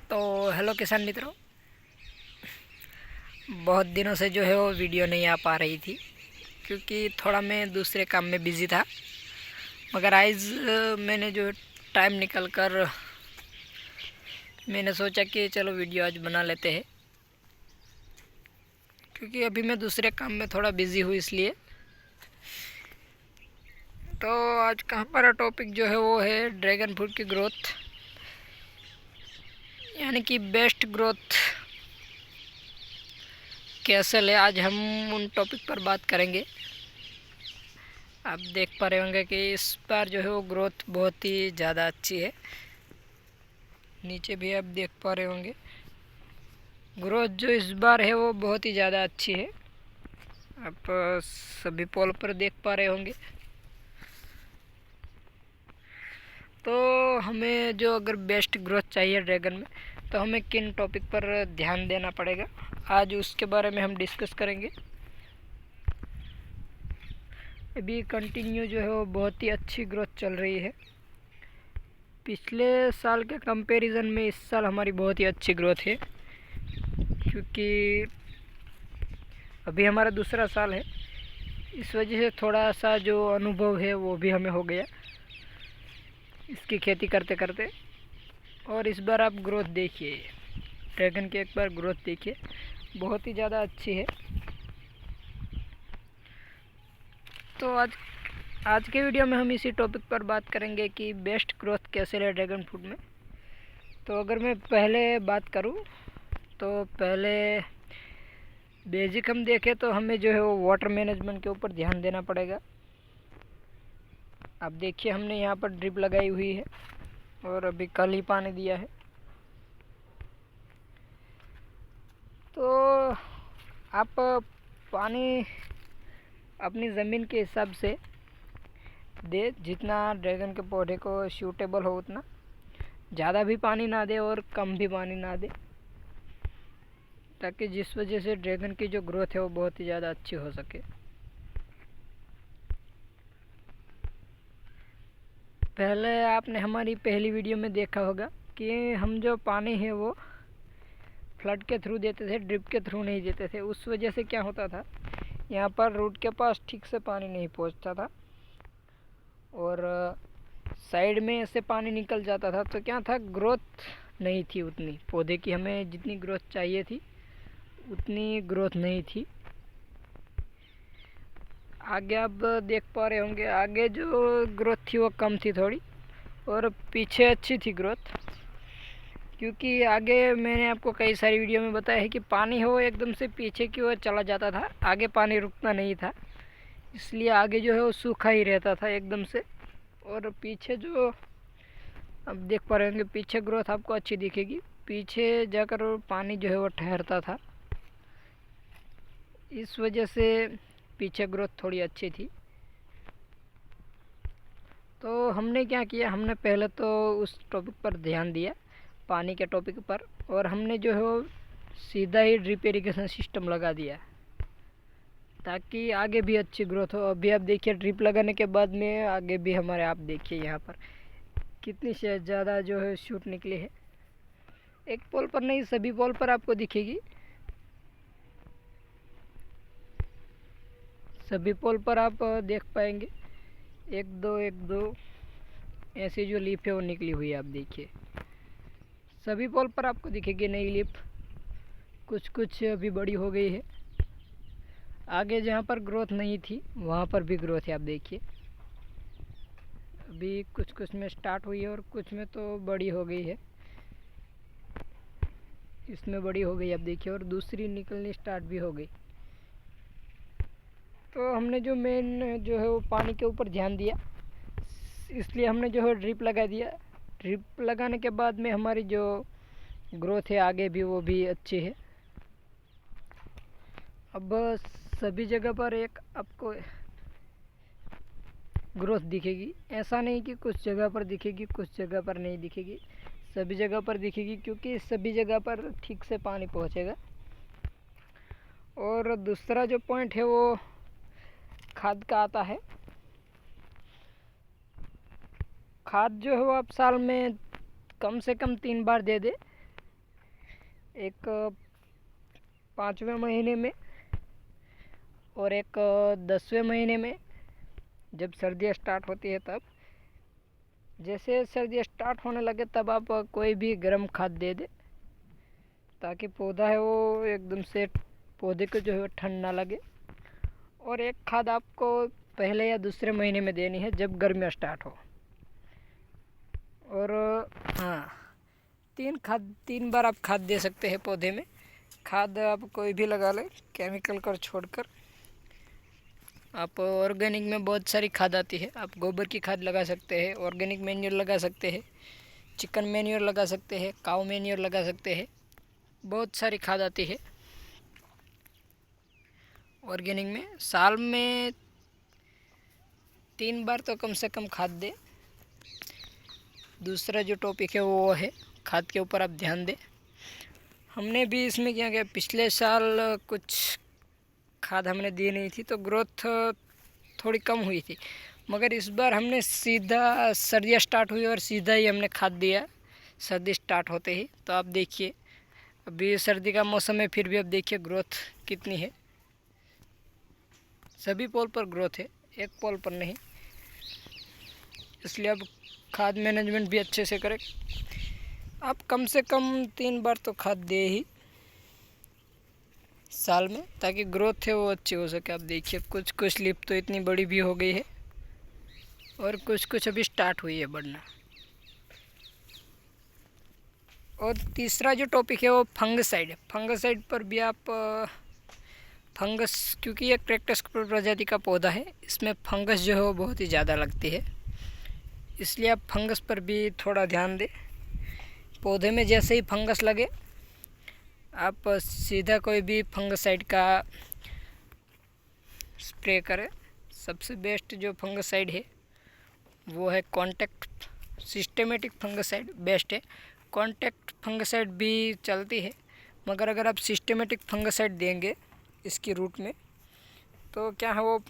तो हेलो किसान मित्रों, बहुत दिनों से जो है वो वीडियो नहीं आ पा रही थी क्योंकि थोड़ा मैं दूसरे काम में बिज़ी था। मगर आज मैंने जो टाइम निकल कर मैंने सोचा कि चलो वीडियो आज बना लेते हैं, क्योंकि अभी मैं दूसरे काम में थोड़ा बिज़ी हूँ इसलिए। तो आज का हमारा टॉपिक जो है वो है ड्रैगन फ्रूट की ग्रोथ, यानी कि बेस्ट ग्रोथ कैसे ले। आज हम उन टॉपिक पर बात करेंगे। आप देख पा रहे होंगे कि इस बार जो है वो ग्रोथ बहुत ही ज़्यादा अच्छी है। नीचे भी आप देख पा रहे होंगे ग्रोथ जो इस बार है वो बहुत ही ज़्यादा अच्छी है। आप सभी पोल पर देख पा रहे होंगे। तो हमें जो अगर बेस्ट ग्रोथ चाहिए ड्रैगन में, तो हमें किन टॉपिक पर ध्यान देना पड़ेगा, आज उसके बारे में हम डिस्कस करेंगे। अभी कंटिन्यू जो है वो बहुत ही अच्छी ग्रोथ चल रही है। पिछले साल के कंपैरिजन में इस साल हमारी बहुत ही अच्छी ग्रोथ है, क्योंकि अभी हमारा दूसरा साल है। इस वजह से थोड़ा सा जो अनुभव है वो भी हमें हो गया इसकी खेती करते करते। और इस बार आप ग्रोथ देखिए, ड्रैगन की एक बार ग्रोथ देखिए, बहुत ही ज़्यादा अच्छी है। तो आज के वीडियो में हम इसी टॉपिक पर बात करेंगे कि बेस्ट ग्रोथ कैसे ले ड्रैगन फ्रूट में। तो अगर मैं पहले बात करूं, तो पहले बेसिक हम देखें तो हमें जो है वो वाटर मैनेजमेंट के ऊपर ध्यान देना पड़ेगा। अब देखिए, हमने यहाँ पर ड्रिप लगाई हुई है और अभी कल ही पानी दिया है। तो आप पानी अपनी ज़मीन के हिसाब से दे, जितना ड्रैगन के पौधे को सूटेबल हो उतना। ज़्यादा भी पानी ना दे और कम भी पानी ना दे, ताकि जिस वजह से ड्रैगन की जो ग्रोथ है वो बहुत ही ज़्यादा अच्छी हो सके। पहले आपने हमारी पहली वीडियो में देखा होगा कि हम जो पानी है वो फ्लड के थ्रू देते थे, ड्रिप के थ्रू नहीं देते थे। उस वजह से क्या होता था, यहाँ पर रूट के पास ठीक से पानी नहीं पहुँचता था और साइड में से पानी निकल जाता था। तो क्या था, ग्रोथ नहीं थी उतनी, पौधे की हमें जितनी ग्रोथ चाहिए थी उतनी ग्रोथ नहीं थी। आगे आप देख पा रहे होंगे, आगे जो ग्रोथ थी वो कम थी थोड़ी, और पीछे अच्छी थी ग्रोथ। क्योंकि आगे मैंने आपको कई सारी वीडियो में बताया है कि पानी हो एकदम से पीछे की ओर चला जाता था, आगे पानी रुकता नहीं था, इसलिए आगे जो है वो सूखा ही रहता था एकदम से। और पीछे जो आप देख पा रहे होंगे, पीछे ग्रोथ आपको अच्छी दिखेगी, पीछे जाकर पानी जो है वो ठहरता था। इस वजह से पीछे ग्रोथ थोड़ी अच्छी थी। तो हमने क्या किया, हमने पहले तो उस टॉपिक पर ध्यान दिया, पानी के टॉपिक पर, और हमने जो है वो सीधा ही ड्रिप इरिगेशन सिस्टम लगा दिया ताकि आगे भी अच्छी ग्रोथ हो। अभी आप देखिए, ड्रिप लगाने के बाद में आगे भी हमारे, आप देखिए यहाँ पर कितनी से ज़्यादा जो है शूट निकली है। एक पोल पर नहीं, सभी पोल पर आपको दिखेगी, सभी पोल पर आप देख पाएंगे एक दो ऐसी जो लीफ है वो निकली हुई है। आप देखिए, सभी पोल पर आपको दिखेगी नई लीफ, कुछ कुछ अभी बड़ी हो गई है। आगे जहाँ पर ग्रोथ नहीं थी वहाँ पर भी ग्रोथ है। आप देखिए, अभी कुछ कुछ में स्टार्ट हुई है और कुछ में तो बड़ी हो गई है। इसमें बड़ी हो गई, आप देखिए, और दूसरी निकलनी स्टार्ट भी हो गई। तो हमने जो मेन जो है वो पानी के ऊपर ध्यान दिया, इसलिए हमने जो है ड्रिप लगा दिया। ड्रिप लगाने के बाद में हमारी जो ग्रोथ है आगे भी वो भी अच्छी है। अब सभी जगह पर एक आपको ग्रोथ दिखेगी, ऐसा नहीं कि कुछ जगह पर दिखेगी कुछ जगह पर नहीं दिखेगी, सभी जगह पर दिखेगी, क्योंकि सभी जगह पर ठीक से पानी पहुंचेगा। और दूसरा जो पॉइंट है वो खाद का आता है। खाद जो है वो आप साल में कम से कम 3 बार दे दे, एक 5वें महीने में और एक 10वें महीने में जब सर्दियाँ स्टार्ट होती है तब। जैसे सर्दियाँ स्टार्ट होने लगे तब आप कोई भी गर्म खाद दे दे, ताकि पौधा है वो एकदम से पौधे को जो है ठंड ना लगे। और एक खाद आपको पहले या दूसरे महीने में देनी है जब गर्मियाँ स्टार्ट हो। और हाँ, 3 बार आप खाद दे सकते हैं पौधे में। खाद आप कोई भी लगा लें, केमिकल कर छोड़कर। आप ऑर्गेनिक में बहुत सारी खाद आती है, आप गोबर की खाद लगा सकते हैं, ऑर्गेनिक मैन्योर लगा सकते हैं, चिकन मैन्योर लगा सकते हैं, काऊ मैन्योर लगा सकते हैं, बहुत सारी खाद आती है ऑर्गेनिक में। साल में 3 बार तो कम से कम खाद दे। दूसरा जो टॉपिक है वो है खाद के ऊपर आप ध्यान दें। हमने भी इसमें क्या किया, पिछले साल कुछ खाद हमने दी नहीं थी तो ग्रोथ थोड़ी कम हुई थी, मगर इस बार हमने सीधा सर्दियाँ स्टार्ट हुई और सीधा ही हमने खाद दिया सर्दी स्टार्ट होते ही। तो आप देखिए, अभी सर्दी का मौसम है फिर भी अब देखिए ग्रोथ कितनी है। सभी पोल पर ग्रोथ है, एक पोल पर नहीं। इसलिए अब खाद मैनेजमेंट भी अच्छे से करें। आप कम से कम 3 बार तो खाद दे ही साल में, ताकि ग्रोथ है वो अच्छी हो सके। आप देखिए कुछ लीफ तो इतनी बड़ी भी हो गई है और कुछ अभी स्टार्ट हुई है बढ़ना। और तीसरा जो टॉपिक है वो फंगसाइड है। फंगसाइड पर भी आप फंगस, क्योंकि ये कैक्टस प्रजाति का पौधा है, इसमें फंगस जो है वो बहुत ही ज़्यादा लगती है, इसलिए आप फंगस पर भी थोड़ा ध्यान दें। पौधे में जैसे ही फंगस लगे आप सीधा कोई भी फंगसाइड का स्प्रे करें। सबसे बेस्ट जो फंगसाइड है वो है कॉन्टैक्ट। सिस्टेमेटिक फंगसाइड बेस्ट है। कॉन्टैक्ट फंगसाइड भी चलती है, मगर अगर आप सिस्टेमेटिक फंगसाइड देंगे इसकी रूट में तो क्या है वो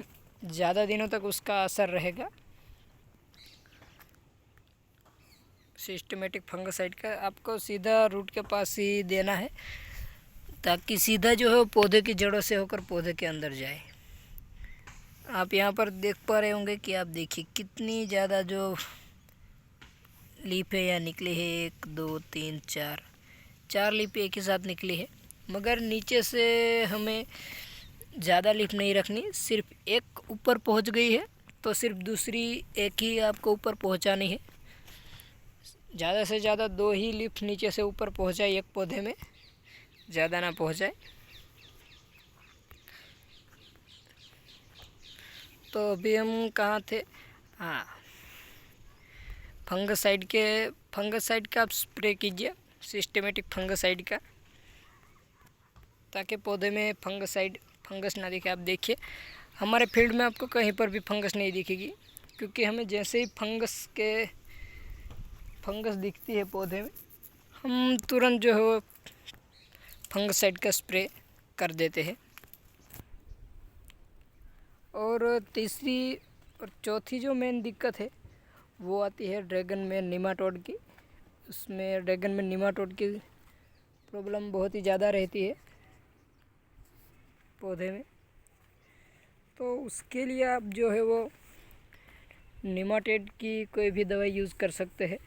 ज़्यादा दिनों तक उसका असर रहेगा। सिस्टेमेटिक फंगसाइड का आपको सीधा रूट के पास ही देना है, ताकि सीधा जो है पौधे की जड़ों से होकर पौधे के अंदर जाए। आप यहाँ पर देख पा रहे होंगे कि आप देखिए कितनी ज़्यादा जो लीफ है या निकली है, 1 2 3 4 लीफ एक ही साथ निकली है। मगर नीचे से हमें ज़्यादा लीफ नहीं रखनी, सिर्फ एक ऊपर पहुँच गई है तो सिर्फ दूसरी एक ही आपको ऊपर पहुँचानी है। ज़्यादा से ज़्यादा 2 ही लीफ नीचे से ऊपर पहुँचाए एक पौधे में, ज़्यादा ना पहुँचाए। तो अभी हम कहाँ थे? हाँ, फंगसाइड का आप स्प्रे कीजिए, सिस्टेमेटिक फंगसाइड का, ताकि पौधे में फंगस ना दिखे। आप देखिए हमारे फील्ड में आपको कहीं पर भी फंगस नहीं दिखेगी, क्योंकि हमें जैसे ही फंगस दिखती है पौधे में हम तुरंत जो है वो फंगसाइड का स्प्रे कर देते हैं। और तीसरी और चौथी जो मेन दिक्कत है वो आती है ड्रैगन में निमाटोड की। उसमें ड्रैगन में निमाटोड की प्रॉब्लम बहुत ही ज़्यादा रहती है पौधे में। तो उसके लिए आप जो है वो निमाटोड की कोई भी दवाई यूज़ कर सकते हैं।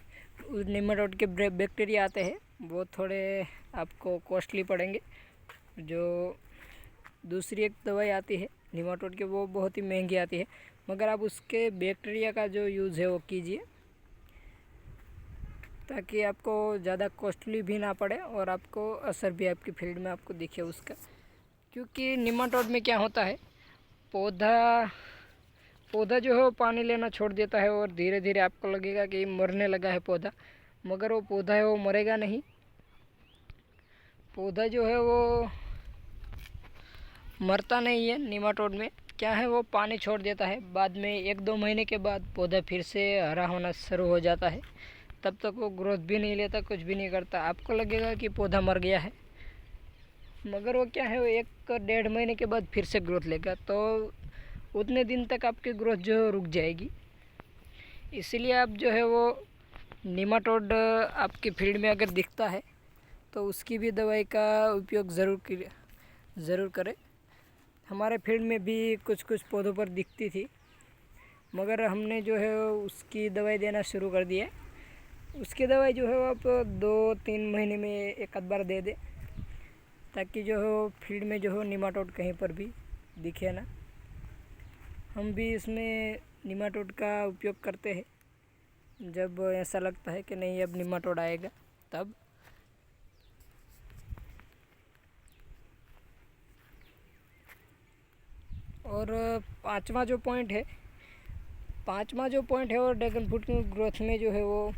उस निमाटोड के बैक्टीरिया आते हैं, वो थोड़े आपको कॉस्टली पड़ेंगे। जो दूसरी एक दवाई आती है निमाटोड की वो बहुत ही महंगी आती है, मगर आप उसके बैक्टीरिया का जो यूज़ है वो कीजिए, ताकि आपको ज़्यादा कॉस्टली भी ना पड़े और आपको असर भी आपकी फील्ड में आपको दिखे उसका। क्योंकि निमाटोड में क्या होता है, पौधा जो है वो पानी लेना छोड़ देता है और धीरे धीरे आपको लगेगा कि मरने लगा है पौधा, मगर वो पौधा है वो मरेगा नहीं। पौधा जो है वो मरता नहीं है। निमाटोड में क्या है, वो पानी छोड़ देता है, बाद में 1-2 महीने के बाद पौधा फिर से हरा होना शुरू हो जाता है। तब तक वो ग्रोथ भी नहीं लेता, कुछ भी नहीं करता। आपको लगेगा कि पौधा मर गया है, मगर वो क्या है वो 1-1.5 महीने के बाद फिर से ग्रोथ लेगा। तो उतने दिन तक आपकी ग्रोथ जो है रुक जाएगी। इसलिए आप जो है वो निमाटोड आपकी फील्ड में अगर दिखता है तो उसकी भी दवाई का उपयोग ज़रूर करें। हमारे फील्ड में भी कुछ कुछ पौधों पर दिखती थी, मगर हमने जो है उसकी दवाई देना शुरू कर दिया। उसकी दवाई जो है वो आप 2-3 महीने में एक आध बार दे दे, ताकि जो है फील्ड में जो है निमाटोड कहीं पर भी दिखे ना। हम भी इसमें निमाटोड का उपयोग करते हैं जब ऐसा लगता है कि नहीं अब निमाटोड आएगा तब। और पांचवा जो पॉइंट है और ड्रैगन फ्रूट की ग्रोथ में जो है वो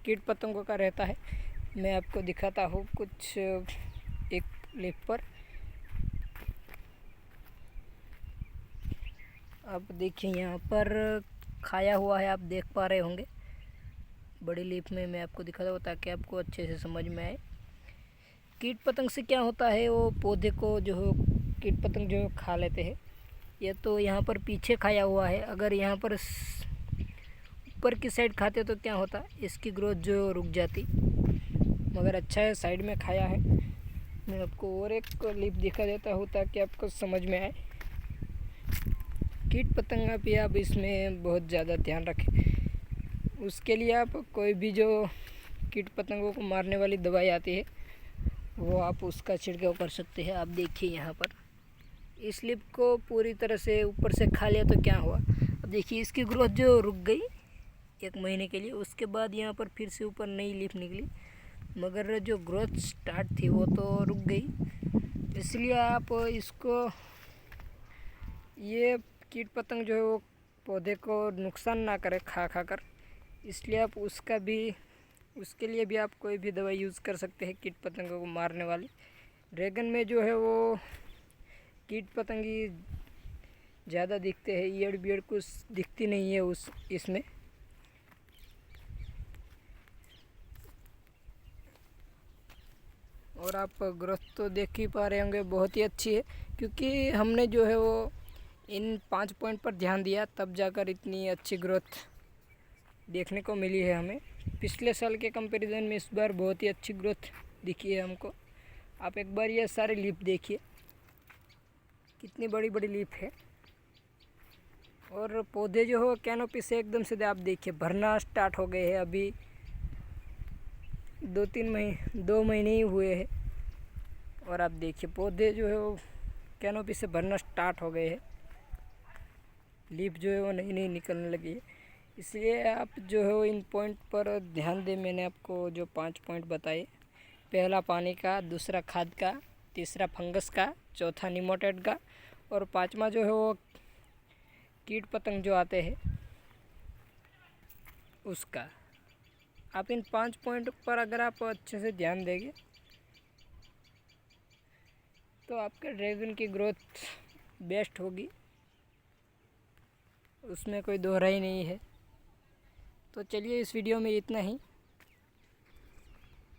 कीट पतंगों का रहता है। मैं आपको दिखाता हूँ कुछ एक लीफ पर। आप देखिए यहाँ पर खाया हुआ है, आप देख पा रहे होंगे। बड़ी लीफ में मैं आपको दिखाता हूँ ताकि आपको अच्छे से समझ में आए। कीट पतंग से क्या होता है, वो पौधे को जो है कीट पतंग जो खा लेते हैं। ये तो यहाँ पर पीछे खाया हुआ है, अगर यहाँ पर ऊपर की साइड खाते तो क्या होता, इसकी ग्रोथ जो रुक जाती। मगर अच्छा है साइड में खाया है। मैं आपको और एक लीफ दिखा देता हूँ ताकि आपको समझ में आए। कीट पतंगा भी आप इसमें बहुत ज़्यादा ध्यान रखें। उसके लिए आप कोई भी जो कीट पतंगों को मारने वाली दवाई आती है वो आप उसका छिड़काव कर सकते हैं। आप देखिए यहाँ पर इस लीफ को पूरी तरह से ऊपर से खा लिया तो क्या हुआ। अब देखिए इसकी ग्रोथ जो रुक गई 1 महीने के लिए, उसके बाद यहाँ पर फिर से ऊपर नई लीफ निकली, मगर जो ग्रोथ स्टार्ट थी वो तो रुक गई। इसलिए आप इसको ये कीट पतंग जो है वो पौधे को नुकसान ना करे खा कर, इसलिए आप उसके लिए भी आप कोई भी दवाई यूज़ कर सकते हैं कीट पतंगों को मारने वाली। ड्रैगन में जो है वो कीट पतंगी ज़्यादा दिखते हैं, ईयड़ बीयड़ कुछ दिखती नहीं है इसमें। और आप ग्रोथ तो देख ही पा रहे होंगे, बहुत ही अच्छी है, क्योंकि हमने जो है वो इन 5 पॉइंट पर ध्यान दिया, तब जाकर इतनी अच्छी ग्रोथ देखने को मिली है हमें। पिछले साल के कंपैरिजन में इस बार बहुत ही अच्छी ग्रोथ दिखी है हमको। आप एक बार ये सारे लीफ देखिए, कितनी बड़ी बड़ी लीफ है। और पौधे जो हो कैनोपी से एकदम से आप देखिए भरना स्टार्ट हो गए हैं। अभी 2 महीने ही हुए हैं और आप देखिए पौधे जो है वो कैनोपी से भरना स्टार्ट हो गए हैं। लीफ जो है वो नई नई निकलने लगी है। इसलिए आप जो है वो इन पॉइंट पर ध्यान दें। मैंने आपको जो 5 पॉइंट बताए, पहला पानी का, दूसरा खाद का, तीसरा फंगस का, चौथा निमोटेड का और 5वां जो है वो कीट पतंग जो आते हैं उसका। आप इन 5 पॉइंट पर अगर आप अच्छे से ध्यान देंगे तो आपके ड्रैगन की ग्रोथ बेस्ट होगी, उसमें कोई दोहराई नहीं है। तो चलिए इस वीडियो में इतना ही।